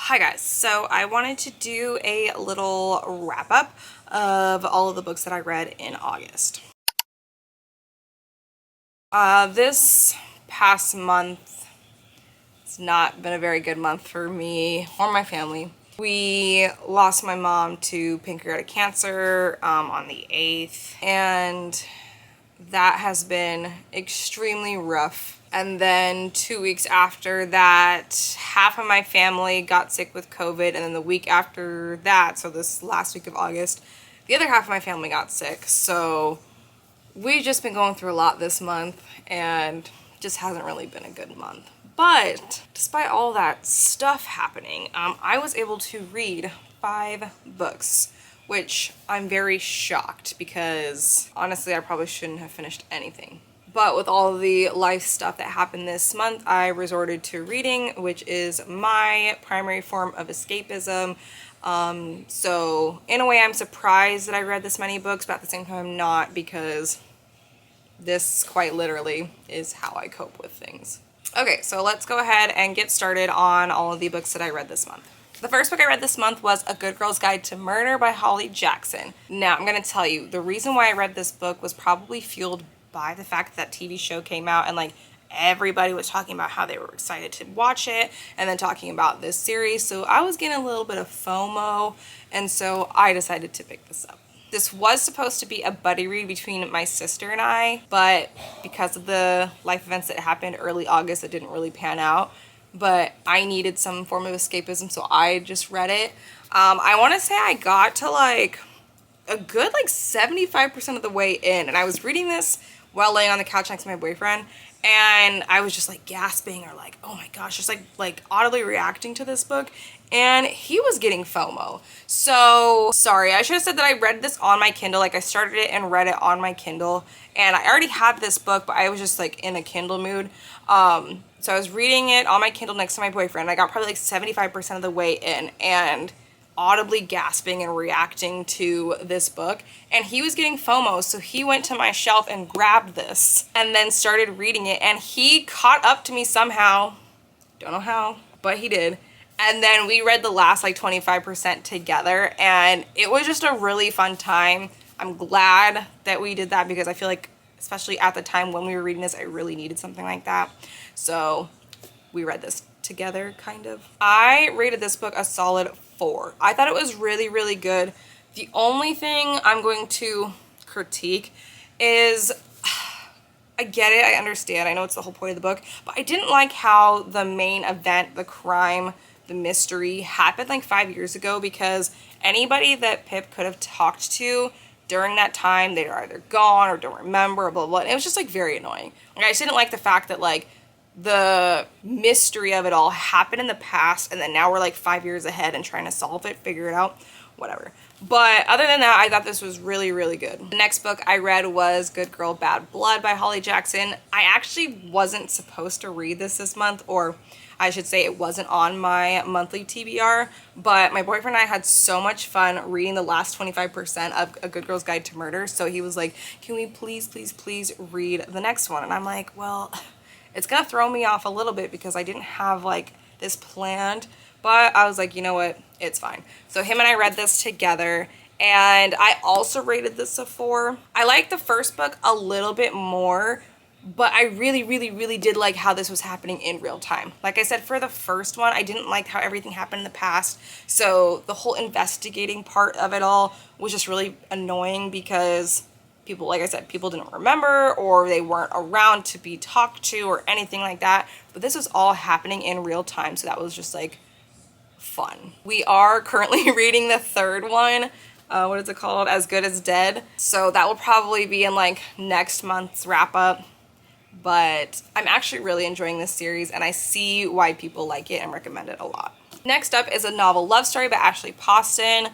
Hi guys, so I wanted to do a little wrap up of all of the books that I read in August. This past month has not been a very good month for me or my family. We lost my mom to pancreatic cancer on the 8th, and that has been extremely rough. And then 2 weeks after that, half of my family got sick with COVID, and then the week after that, so this last week of August, the other half of my family got sick. So we've just been going through a lot this month, and just hasn't really been a good month. But despite all that stuff happening, I was able to read 5 books, which I'm very shocked because honestly I probably shouldn't have finished anything. But with all the life stuff that happened this month, I resorted to reading, which is my primary form of escapism. So in a way I'm surprised that I read this many books, but at the same time I'm not, because this quite literally is how I cope with things. Okay, so let's go ahead and get started on all of the books that I read this month. The first book I read this month was A Good Girl's Guide to Murder by Holly Jackson. Now, I'm going to tell you, the reason why I read this book was probably fueled by the fact that TV show came out and everybody was talking about how they were excited to watch it and then talking about this series. So I was getting a little bit of FOMO, and so I decided to pick this up. This was supposed to be a buddy read between my sister and I, but because of the life events that happened early August, it didn't really pan out. But I needed some form of escapism, so I just read it. I want to say I got to a good 75% of the way in, and I was reading this while laying on the couch next to my boyfriend, and I was just gasping or oh my gosh, just audibly reacting to this book, and he was getting FOMO. So sorry, I should have said that I read this on my Kindle. I started it and read it on my Kindle, and I already had this book, but I was just in a Kindle mood. So I was reading it on my Kindle next to my boyfriend. I got probably 75% of the way in and audibly gasping and reacting to this book, and he was getting FOMO, so he went to my shelf and grabbed this and then started reading it, and he caught up to me somehow. Don't know how, but he did. And then we read the last 25% together, and it was just a really fun time. I'm glad that we did that because I feel especially at the time when we were reading this, I really needed something like that. So we read this together, kind of. I rated this book a solid 4. I thought it was really, really good. The only thing I'm going to critique is, I get it, I understand, I know it's the whole point of the book, but I didn't like how the main event, the crime, the mystery happened 5 years ago, because anybody that Pip could have talked to during that time, they're either gone or don't remember, blah, blah, blah. And it was just very annoying. I just didn't like the fact that the mystery of it all happened in the past, and then now we're 5 years ahead and trying to solve it, figure it out, whatever. But other than that, I thought this was really, really good. The next book I read was Good Girl, Bad Blood by Holly Jackson. I actually wasn't supposed to read this month, or I should say it wasn't on my monthly TBR, but my boyfriend and I had so much fun reading the last 25% of A Good Girl's Guide to Murder, so he was like, can we please, please, please read the next one? And I'm like, well, it's gonna throw me off a little bit because I didn't have this planned, but I was like, you know what, it's fine. So him and I read this together, and I also rated this a 4. I liked the first book a little bit more, but I really, really, really did like how this was happening in real time. Like I said, for the first one, I didn't like how everything happened in the past, so the whole investigating part of it all was just really annoying because people, like I said, people didn't remember or they weren't around to be talked to or anything like that. But this was all happening in real time, so that was just fun. We are currently reading the third one. What is it called? As Good as Dead. So that will probably be in next month's wrap up. But I'm actually really enjoying this series, and I see why people like it and recommend it a lot. Next up is A Novel Love Story by Ashley Poston.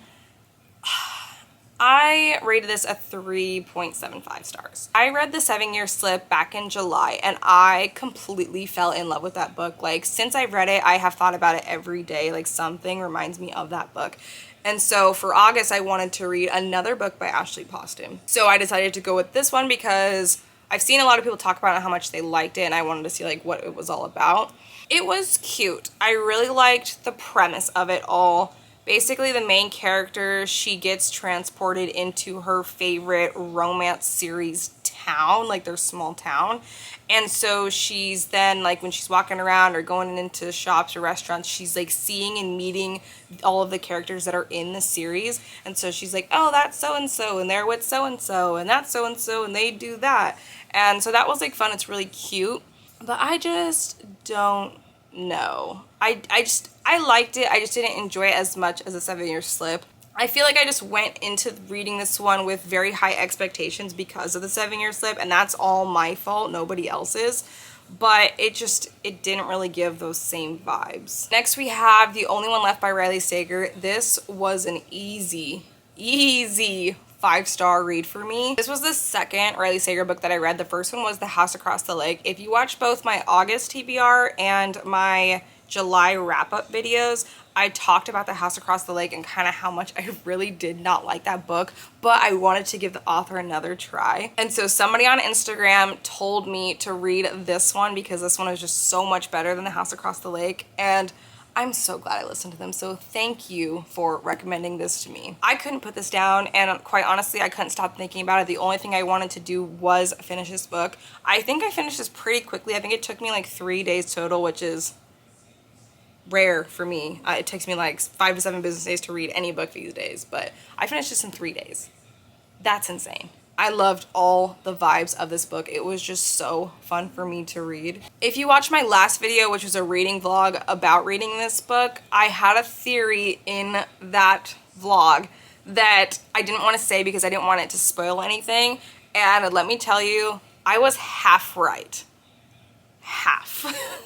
I rated this a 3.75 stars. I read The 7-Year Slip back in July, and I completely fell in love with that book. Since I read it, I have thought about it every day. Something reminds me of that book. And so for August, I wanted to read another book by Ashley Poston. So I decided to go with this one because I've seen a lot of people talk about how much they liked it, and I wanted to see what it was all about. It was cute. I really liked the premise of it all. Basically, the main character, she gets transported into her favorite romance series town, like their small town. And so she's then, like, when she's walking around or going into shops or restaurants, she's like seeing and meeting all of the characters that are in the series. And so she's like, oh, that's so-and-so, and they're with so-and-so, and that's so-and-so, and they do that. And so that was like fun. It's really cute. But I just don't know. I liked it. I just didn't enjoy it as much as a 7-Year Slip. I feel like I just went into reading this one with very high expectations because of the 7-Year Slip, and that's all my fault, nobody else's. But it didn't really give those same vibes. Next we have The Only One Left by Riley Sager. This was an easy 5-star read for me. This was the second Riley Sager book that I read. The first one was The House Across the Lake. If you watch both my August TBR and my July wrap-up videos, I talked about The House Across the Lake and kind of how much I really did not like that book, but I wanted to give the author another try. And so somebody on Instagram told me to read this one because this one is just so much better than The House Across the Lake, and I'm so glad I listened to them, so thank you for recommending this to me. I couldn't put this down, and quite honestly, I couldn't stop thinking about it. The only thing I wanted to do was finish this book. I think I finished this pretty quickly. I think it took me like 3 days total, which is rare for me. It takes me like 5 to 7 business days to read any book these days, but I finished this in 3 days. That's insane. I loved all the vibes of this book. It was just so fun for me to read. If you watched my last video, which was a reading vlog about reading this book, I had a theory in that vlog that I didn't want to say because I didn't want it to spoil anything. And let me tell you, I was half right. Half.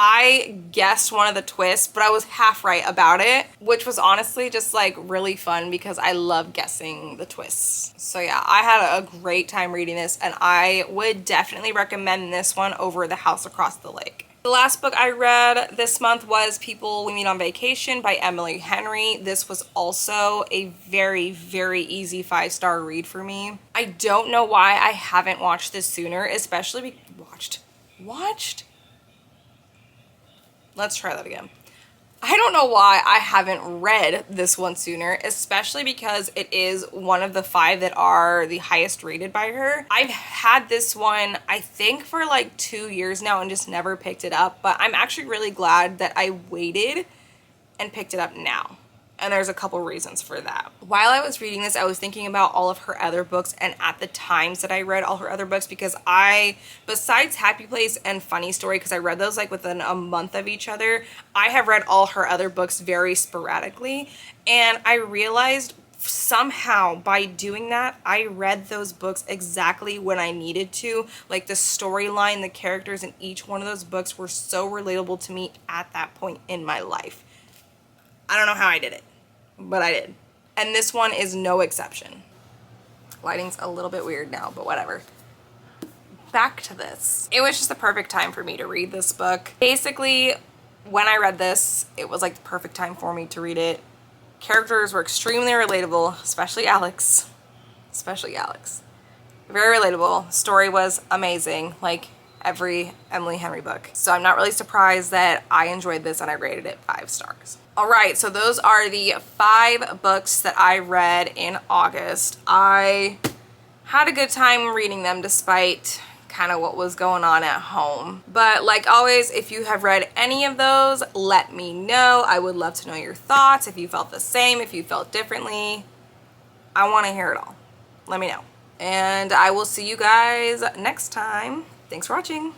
I guessed one of the twists, but I was half right about it, which was honestly just like really fun because I love guessing the twists. So yeah, I had a great time reading this, and I would definitely recommend this one over The House Across the Lake. The last book I read this month was People We Meet on Vacation by Emily Henry. This was also a very, very easy 5-star read for me. I don't know why I haven't watched this sooner, especially watched? Let's try that again. I don't know why I haven't read this one sooner, especially because it is one of the 5 that are the highest rated by her. I've had this one, I think, for like 2 years now and just never picked it up, but I'm actually really glad that I waited and picked it up now. And there's a couple reasons for that. While I was reading this, I was thinking about all of her other books and at the times that I read all her other books, because besides Happy Place and Funny Story, because I read those like within a month of each other, I have read all her other books very sporadically. And I realized somehow by doing that, I read those books exactly when I needed to. Like the storyline, the characters in each one of those books were so relatable to me at that point in my life. I don't know how I did it, but I did. And this one is no exception. Lighting's a little bit weird now, but whatever. Back to this. It was just the perfect time for me to read this book. Basically, when I read this, it was like the perfect time for me to read it. Characters were extremely relatable, especially Alex. Very relatable. Story was amazing, like every Emily Henry book. So I'm not really surprised that I enjoyed this and I rated it 5 stars. All right, so those are the 5 books that I read in August. I had a good time reading them despite kind of what was going on at home. But like always, if you have read any of those, let me know. I would love to know your thoughts, if you felt the same, if you felt differently. I want to hear it all. Let me know. And I will see you guys next time. Thanks for watching.